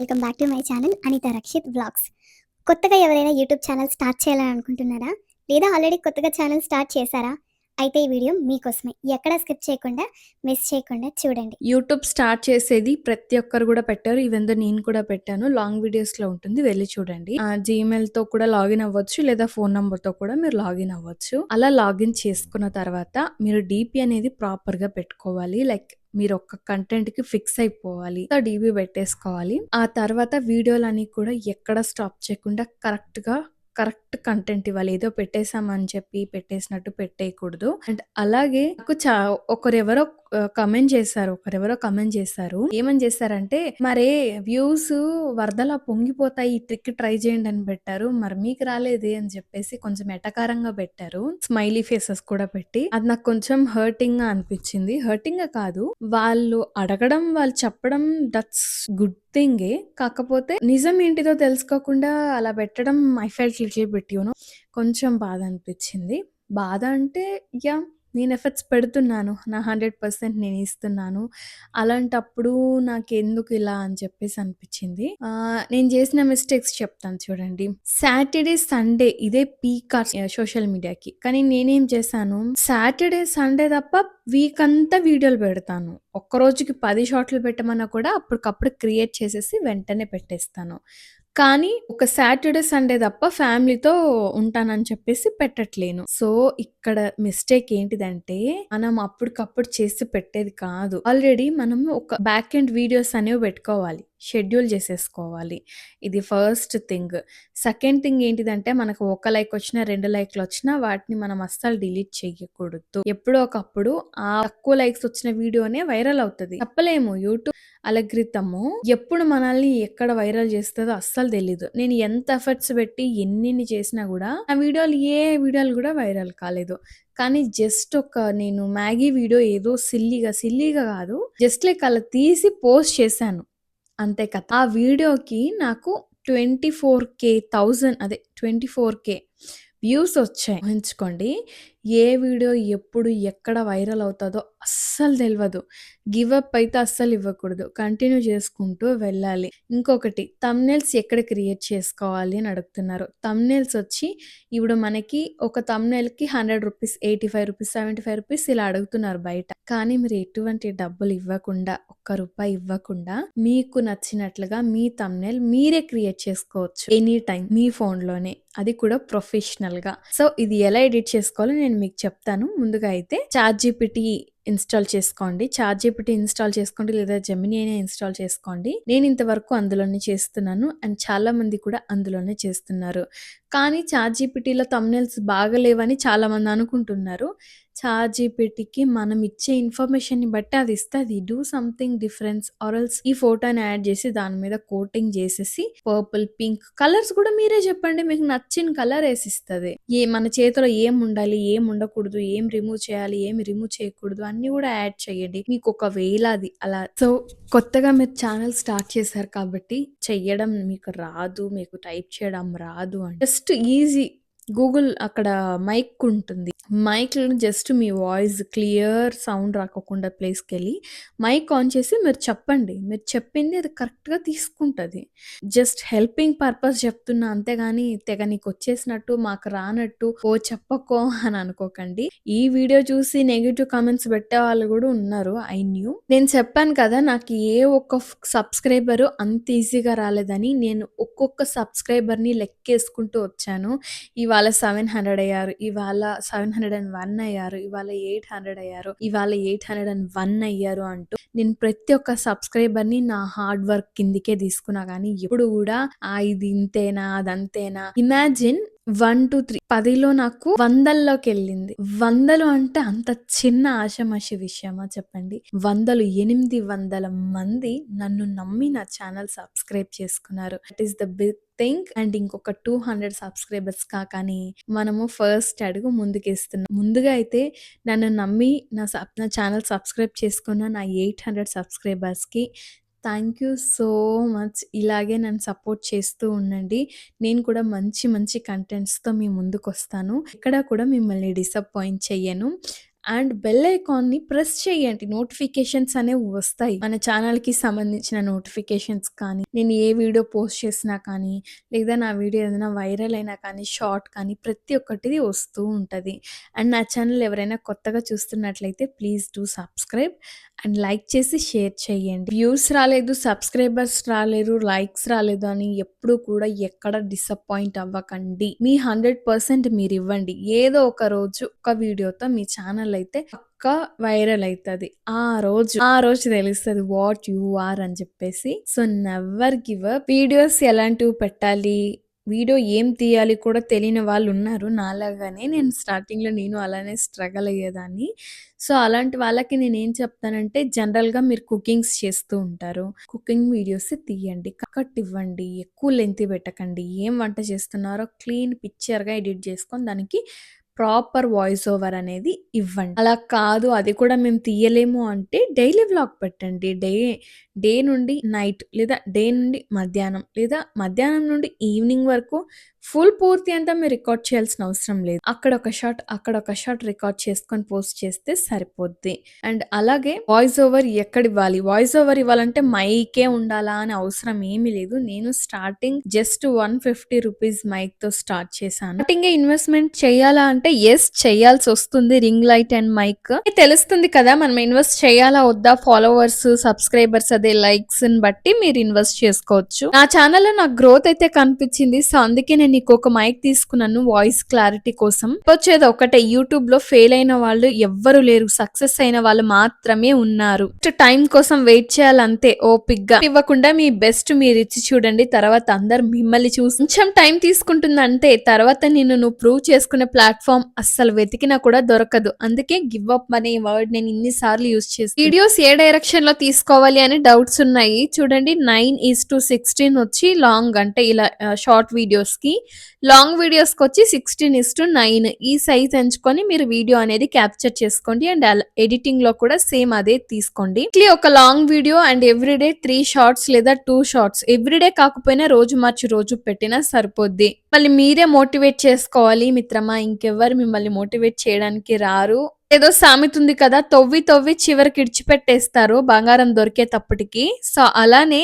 Welcome back to my channel Anitha Rakshit vlogs. కొత్తగా ఎవరైనా YouTube channel start చేయాలని అనుకుంటున్నారా? లేదా ఆల్రెడీ కొత్తగా ఛానల్ స్టార్ట్ చేశారా? అయితే ఈ వీడియో మీకోసమే. ఎక్కడ స్కిప్ చేయకుండా మిస్ చేయకుండా చూడండి. యూట్యూబ్ స్టార్ట్ చేసేది ప్రతి ఒక్కరు కూడా పెట్టారు. ఈవెన్ దో నేను కూడా పెట్టాను. లాంగ్ వీడియోస్ లో ఉంటుంది, వెళ్ళి చూడండి. జీమెయిల్ తో కూడా లాగిన్ అవ్వచ్చు, లేదా ఫోన్ నంబర్ తో కూడా మీరు లాగిన్ అవ్వచ్చు. అలా లాగిన్ చేసుకున్న తర్వాత మీరు డిపి అనేది ప్రాపర్ గా పెట్టుకోవాలి. లైక్ మీరు ఒక్క కంటెంట్ కి ఫిక్స్ అయిపోవాలి, డిబి పెట్టేసుకోవాలి. ఆ తర్వాత వీడియోలని కూడా ఎక్కడ స్టాప్ చేయకుండా కరెక్ట్ కంటెంట్ ఇవ్వాలి. ఏదో పెట్టేసామని చెప్పి పెట్టేసినట్టు పెట్టేయకూడదు. అండ్ అలాగే నాకు ఒకరెవరో కమెంట్ చేశారు. ఏమని చేశారంటే, మరే వ్యూస్ వరదలా పొంగిపోతాయి, ఈ ట్రిక్ ట్రై చేయండి అని పెట్టారు, మరి మీకు రాలేదే అని చెప్పేసి కొంచెం ఎటకారంగా పెట్టారు. స్మైలీ ఫేసెస్ కూడా పెట్టి, అది నాకు కొంచెం హర్టింగ్ గా అనిపించింది. హర్టింగ్ గా కాదు, వాళ్ళు అడగడం, వాళ్ళు చెప్పడం దట్స్ గుడ్ థింగే. కాకపోతే నిజం ఏంటిదో తెలుసుకోకుండా అలా పెట్టడం ఐ ఫెల్ట్ లిటిల్ బిట్ కొంచెం బాధ అనిపించింది. బాధ అంటే నేను ఎఫర్ట్స్ పెడుతున్నాను, నా 100% నేను ఇస్తున్నాను. అలాంటప్పుడు నాకెందుకు ఇలా అని చెప్పేసి అనిపించింది. నేను చేసిన మిస్టేక్స్ చెప్తాను చూడండి. సాటర్డే సండే ఇదే పీక్ సోషల్ మీడియాకి. కానీ నేనేం చేశాను, సాటర్డే సండే తప్ప వీక్ అంతా వీడియోలు పెడతాను. ఒక్క రోజుకి 10 షార్ట్లు పెట్టమన్నా కూడా అప్పటికప్పుడు క్రియేట్ చేసేసి వెంటనే పెట్టేస్తాను. కానీ ఒక సాటర్డే సండే తప్ప ఫ్యామిలీతో ఉంటానని చెప్పేసి పెట్టట్లేను. సో ఇక్కడ మిస్టేక్ ఏంటిదంటే, మనం అప్పటికప్పుడు చేసి పెట్టేది కాదు. ఆల్రెడీ మనం ఒక బ్యాక్ ఎండ్ వీడియోస్ అనేవి పెట్టుకోవాలి, షెడ్యూల్ చేసేసుకోవాలి. ఇది ఫస్ట్ థింగ్. సెకండ్ థింగ్ ఏంటిదంటే, మనకు 1 లైక్ వచ్చినా 2 లైక్లు వచ్చినా వాటిని మనం అస్సలు డిలీట్ చేయకూడదు. ఎప్పుడో ఒకప్పుడు ఆ తక్కువ లైక్స్ వచ్చిన వీడియోనే వైరల్ అవుతుంది. చెప్పలేము, యూట్యూబ్ అలగ్రితము ఎప్పుడు మనల్ని ఎక్కడ వైరల్ చేస్తుందో అస్సలు తెలీదు. నేను ఎంత ఎఫర్ట్స్ పెట్టి ఎన్ని చేసినా కూడా ఆ వీడియోలు కూడా వైరల్ కాలేదు. కానీ జస్ట్ నేను మ్యాగీ వీడియో ఏదో సిల్లీగా కాదు, జస్ట్ లైక్ అలా తీసి పోస్ట్ చేశాను, అంతే కథ. ఆ వీడియోకి నాకు 24K వ్యూస్ వచ్చాయి. ఊహించుకోండి, ఏ వీడియో ఎప్పుడు ఎక్కడ వైరల్ అవుతుందో అస్సలు తెలియదు. గివ్ అప్ అయితే అస్సలు ఇవ్వకూడదు, కంటిన్యూ చేసుకుంటూ వెళ్ళాలి. ఇంకొకటి, థంబ్నెయిల్స్ ఎక్కడ క్రియేట్ చేసుకోవాలి అని అడుగుతున్నారు. థంబ్నెయిల్స్ వచ్చి ఇప్పుడు మనకి ఒక థంబ్నెయిల్కి 100 రూపీస్, 85 రూపీస్, 75 రూపీస్ ఇలా అడుగుతున్నారు బయట. కానీ మీరు ఎటువంటి డబ్బులు ఇవ్వకుండా, ₹1 ఇవ్వకుండా మీకు నచ్చినట్లుగా మీ థంబ్నెయిల్ మీరే క్రియేట్ చేసుకోవచ్చు ఎనీ టైం మీ ఫోన్లోనే, అది కూడా ప్రొఫెషనల్ గా. సో ఇది ఎలా ఎడిట్ చేసుకోవాలో నేను మీకు చెప్తాను. ముందుగా అయితే ChatGPT ఇన్స్టాల్ చేసుకోండి, లేదా జెమినీ అయినా ఇన్స్టాల్ చేసుకోండి. నేను ఇంతవరకు అందులోనే చేస్తున్నాను, అండ్ చాలా మంది కూడా అందులోనే చేస్తున్నారు. కానీ ChatGPTలో థంబ్నెయిల్స్ బాగలేవని చాలా మంది అనుకుంటున్నారు. ChatGPTకి మనం ఇచ్చే ఇన్ఫర్మేషన్ ని బట్టి అది ఇస్తుంది. Do something difference or else ఈ ఫోటోని యాడ్ చేసి దాని మీద కోటింగ్ చేసేసి పర్పుల్, పింక్ కలర్స్ కూడా మీరే చెప్పండి, మీకు నచ్చిన కలర్ వేసిస్తుంది. మన చేతిలో ఏం ఉండాలి, ఏం ఉండకూడదు, ఏం రిమూవ్ చేయాలి, ఏమి రిమూవ్ చేయకూడదు అన్ని కూడా యాడ్ చేయండి. మీకు ఒకవేళ అది అలా, సో కొత్తగా మీరు ఛానల్ స్టార్ట్ చేశారు కాబట్టి చెయ్యడం మీకు రాదు, మీకు టైప్ చేయడం రాదు అంటే జస్ట్ ఈజీ. గూగుల్ అక్కడ మైక్ ఉంటుంది, మైక్లో జస్ట్ మీ వాయిస్ క్లియర్ సౌండ్ రాకోకుండా ప్లేస్కి వెళ్ళి మైక్ ఆన్ చేసి మీరు చెప్పండి, మీరు చెప్పింది అది కరెక్ట్గా తీసుకుంటుంది. జస్ట్ హెల్పింగ్ పర్పస్ చెప్తున్నా, అంతేగాని తెగ నీకు వచ్చేసినట్టు మాకు రానట్టు ఓ చెప్పకో అని అనుకోకండి. ఈ వీడియో చూసి నెగిటివ్ కామెంట్స్ పెట్టే వాళ్ళు కూడా ఉన్నారు. నేను చెప్పాను కదా, నాకు ఏ ఒక్క సబ్స్క్రైబరు అంత ఈజీగా రాలేదని. నేను ఒక్కొక్క సబ్స్క్రైబర్ని లెక్కేసుకుంటూ వచ్చాను. ఇవాళ 700 అయ్యారు, ఇవాళ 701 అయ్యారు, ఇవాళ 800 అయ్యారు, ఇవాళ 801 అయ్యారు అంటూ నేను ప్రతి ఒక్క సబ్స్క్రైబర్ని నా హార్డ్ వర్క్ కిందికే తీసుకున్నా. కానీ ఎప్పుడు కూడా ఇది ఇంతేనా, అదంతేనా. ఇమాజిన్ 1 2 3 10లో నాకు 100లోకి వెళ్ళింది. 100 అంటే అంత చిన్న ఆషమాషి విషయమా చెప్పండి. 800 మంది నన్ను నమ్మి నా ఛానల్ సబ్స్క్రైబ్ చేసుకున్నారు. That is the big thing. And ఇంకొక 200 సబ్స్క్రైబర్స్ కాకని మనము ఫస్ట్ అడుగు ముందుకేస్తున్నాం. ముందుగా అయితే నన్ను నమ్మి నా ఛానల్ సబ్స్క్రైబ్ చేసుకున్న నా 800 సబ్స్క్రైబర్స్కి థ్యాంక్ యూ సో మచ్. ఇలాగే నన్ను సపోర్ట్ చేస్తూ ఉండండి. నేను కూడా మంచి మంచి కంటెంట్స్తో మీ ముందుకు వస్తాను. ఎక్కడ కూడా మిమ్మల్ని డిసప్పాయింట్ చెయ్యను. అండ్ బెల్ ఐకాన్ని ప్రెస్ చేయండి. నోటిఫికేషన్స్ అనేవి వస్తాయి. మన ఛానల్‌కి సంబంధించిన నోటిఫికేషన్స్ కానీ, నేను ఏ వీడియో పోస్ట్ చేసినా కానీ, లేదా నా వీడియో ఏదైనా వైరల్ అయినా కానీ, షార్ట్ కానీ ప్రతి ఒక్కటిది వస్తూ ఉంటది. అండ్ నా ఛానల్ ఎవరైనా కొత్తగా చూస్తున్నట్లయితే please do subscribe and like చేసి షేర్ చేయండి. వ్యూస్ రాలేదు, సబ్స్క్రైబర్స్ రాలేరు, లైక్స్ రాలేదు అని ఎప్పుడు కూడా ఎక్కడ డిసప్పాయింట్ అవ్వకండి. మీ 100% మీరు ఇవ్వండి. ఏదో ఒక రోజు ఒక వీడియోతో మీ ఛానల్ అయితే పక్కా వైరల్ అవుతుంది. ఆ రోజు తెలుస్తుంది వాట్ యు ఆర్ అని చెప్పేసి. So never give up. Videos ఎలాంటివి పెట్టాలి, వీడియో ఏం తీయాలి కూడా తెలియని వాళ్ళు ఉన్నారు నాలాగానే. స్టార్టింగ్‌లో నేను అలానే స్ట్రగల్ అయ్యేదాన్ని. సో అలాంటి వాళ్ళకి నేనేం చెప్తానంటే, జనరల్‌గా మీరు కుకింగ్స్ చేస్తూ ఉంటారు. కుకింగ్ వీడియోస్ తీయండి. కట్ ఇవ్వండి. ఎక్కువ లెంత్ పెట్టకండి. ఏం వంట చేస్తున్నారో క్లీన్ పిక్చర్‌గా ఎడిట్ చేసుకొని దానికి ప్రాపర్ వాయిస్ ఓవర్ అనేది ఇవ్వండి. అలా కాదు, అది కూడా మేము తీయలేము అంటే డైలీ వ్లాగ్ పెట్టండి. డే నుండి నైట్, లేదా డే నుండి మధ్యాహ్నం, లేదా మధ్యాహ్నం నుండి ఈవినింగ్ వరకు పూర్తి అంతా మీరు రికార్డ్ చేయాల్సిన అవసరం లేదు. అక్కడ ఒక షాట్ రికార్డ్ చేసుకొని పోస్ట్ చేస్తే సరిపోద్ది. అండ్ అలాగే వాయిస్ ఓవర్ ఎక్కడ ఇవ్వాలి, వాయిస్ ఓవర్ ఇవ్వాలంటే మైకే ఉండాలా అని అవసరం ఏమీ లేదు. నేను స్టార్టింగ్ జస్ట్ 150 రూపీస్ మైక్ తో స్టార్ట్ చేశాను. స్టార్టింగ్ ఇన్వెస్ట్మెంట్ చేయాలా అంటే ఎస్ చేయాల్సి వస్తుంది. రింగ్ లైట్ అండ్ మైక్ తెలుస్తుంది కదా మనం ఇన్వెస్ట్ చేయాలా వద్దా. ఫాలోవర్స్, సబ్స్క్రైబర్స్, అదే లైక్స్ ని బట్టి మీరు ఇన్వెస్ట్ చేసుకోవచ్చు. నా ఛానల్లో నాకు గ్రోత్ అయితే కనిపించింది. సో అందుకే నేను ఒక మైక్ తీసుకున్నాను వాయిస్ క్లారిటీ కోసం. వచ్చేది ఒకటే, యూట్యూబ్ లో ఫెయిల్ అయిన వాళ్ళు ఎవ్వరు లేరు, సక్సెస్ అయిన వాళ్ళు మాత్రమే ఉన్నారు. టైం కోసం వెయిట్ చేయాలంతే, ఓపిక్గా ఇవ్వకుండా మీ బెస్ట్ మీరు ఇచ్చి చూడండి. తర్వాత అందరు మిమ్మల్ని చూసి కొంచెం టైం తీసుకుంటుంది అంతే. తర్వాత నువ్వు ప్రూవ్ చేసుకునే ప్లాట్ఫామ్ అస్సలు వెతికినా కూడా దొరకదు. అందుకే గివ్ అప్ అనే వర్డ్ నేను ఇన్నిసార్లు యూజ్ చేసి, వీడియోస్ ఏ డైరెక్షన్ లో తీసుకోవాలి అని డౌట్స్ ఉన్నాయి చూడండి. 9:16 వచ్చి లాంగ్, అంటే ఇలా షార్ట్ వీడియోస్ కి, లాంగ్ వీడియోస్ కి వచ్చి 16:9 ఈ సైజ్ ఎంచుకొని మీరు వీడియో అనేది క్యాప్చర్ చేసుకోండి. అండ్ ఎడిటింగ్ లో కూడా సేమ్ అదే తీసుకోండి. ఒక long video and everyday 3 shorts లేదా 2 షార్ట్స్, ఎవ్రీడే కాకపోయినా రోజు మార్చి రోజు పెట్టినా సరిపోద్ది. మళ్ళీ మీరే మోటివేట్ చేసుకోవాలి మిత్రమా, ఇంకెవ్వరు మిమ్మల్ని మోటివేట్ చేయడానికి రారు. ఏదో సామెత ఉంది కదా, తవ్వి చివరికి ఇడిచిపెట్టేస్తారు బంగారం దొరికేటప్పటికి. సో అలానే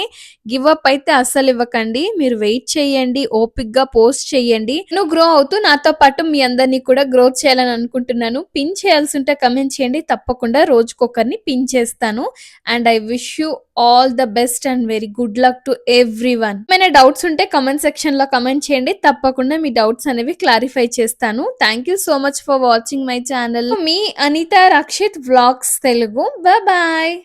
గివ్ అప్ అయితే అస్సలు ఇవ్వకండి. మీరు వెయిట్ చేయండి, ఓపిక్ గా పోస్ట్ చేయండి. నేను గ్రో అవుతూ నాతో పాటు మీ అందరినీ కూడా గ్రోత్ చేయాలని అనుకుంటున్నాను. పిన్ చేయాల్సి ఉంటే కమెంట్ చేయండి, తప్పకుండా రోజుకొకరిని పిన్ చేస్తాను. And I wish you all the best and very good luck to everyone. ఏమైనా డౌట్స్ ఉంటే కమెంట్ సెక్షన్ లో కమెంట్ చేయండి, తప్పకుండా మీ డౌట్స్ అనేవి క్లారిఫై చేస్తాను. Thank you so much for watching my channel. మీ అనిత రక్షిత్ వ్లాగ్స్ తెలుగు. బాయ్.